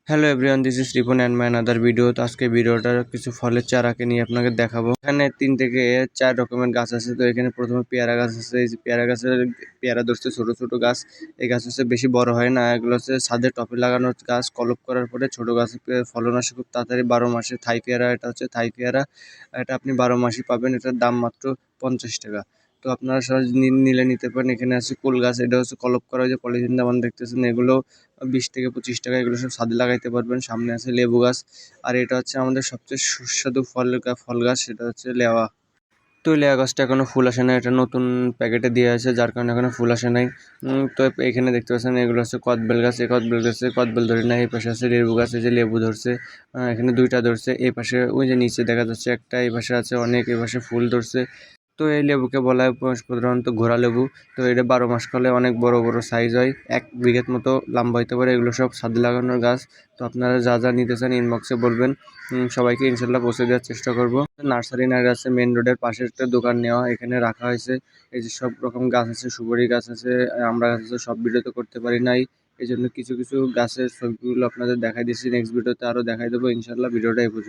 Hello everyone, this is Ripon and my another video. তো আজকে ভিডিওটা কিছু ফলের চারাকে নিয়ে আপনাকে দেখাবো। এখানে 3 থেকে 4 রকমের গাছ আছে। তো এখানে প্রথমে পেয়ারা গাছ আছে। এই যে পেয়ারা গাছের পেয়ারা ধরছে ছোট ছোট গাছ। এই গাছ হচ্ছে বেশি বড় হয় না, এগুলো হচ্ছে ছাদে টপে লাগানো গাছ। কলপ করার পরে ছোট গাছে ফলন আসে খুব তাড়াতাড়ি। 12 মাসে থাই পেয়ারা, এটা হচ্ছে থাই পেয়ারা। এটা আপনি 12 মাসই পাবেন। এটার দাম মাত্র 50 টাকা। তো আপনারা সহজ নিলে নিতে পারেন। এখানে আছে কুল গাছ, এটা হচ্ছে কলপ করা, যে পলিথিন দামান দেখতেছেন, এগুলো 20 থেকে 25 টাকা। এগুলো সব ছাদে লাগাইতে পারবেন। সামনে আছে লেবু গাছ, আর এটা হচ্ছে আমাদের সবচেয়ে সুস্বাদু ফল গাছ, সেটা হচ্ছে লেওয়া। তো লেয়া গাছটা এখনো ফুল আসে না, এটা নতুন প্যাকেটে দিয়ে আছে, যার কারণে এখনো ফুল আসে নাই। তো এখানে দেখতে পাচ্ছেন এগুলো হচ্ছে কদবেল গাছ। এই কদবেল গাছে কদবেল ধরে না। এই পাশে আছে লেবু গাছ, এই যে লেবু ধরছে। এখানে 2টা ধরছে। এই পাশে ওই যে নিচে দেখা যাচ্ছে একটা, এই পাশে আছে অনেক, এই পাশে ফুল ধরছে। তো এই লেবুকে বলা হয় প্রধানত ঘোড়া লেবু। তো এটা 12 মাস কালে অনেক বড় বড় সাইজ হয়, 1 বিঘের মতো লম্বা হইতে পারে। এগুলো সব ছাদে লাগানোর গাছ। তো আপনারা যা যা নিতে চান ইনবক্সে বলবেন, সবাইকে ইনশাল্লাহ পৌঁছে দেওয়ার চেষ্টা করব। নার্সারি নার্সারি আছে, মেন রোডের পাশে একটা দোকান নেওয়া, এখানে রাখা হয়েছে। এই যে সব রকম গাছ আছে, সুপারি গাছ আছে, আমড়া গাছ আছে। সব ভিডিও তো করতে পারি নাই, এই জন্য কিছু কিছু গাছের ছবিগুলো আপনাদের দেখাই দিচ্ছি। নেক্সট ভিডিওতে আরও দেখাই দেবো ইনশাল্লাহ। ভিডিওটা এই পর্যন্ত।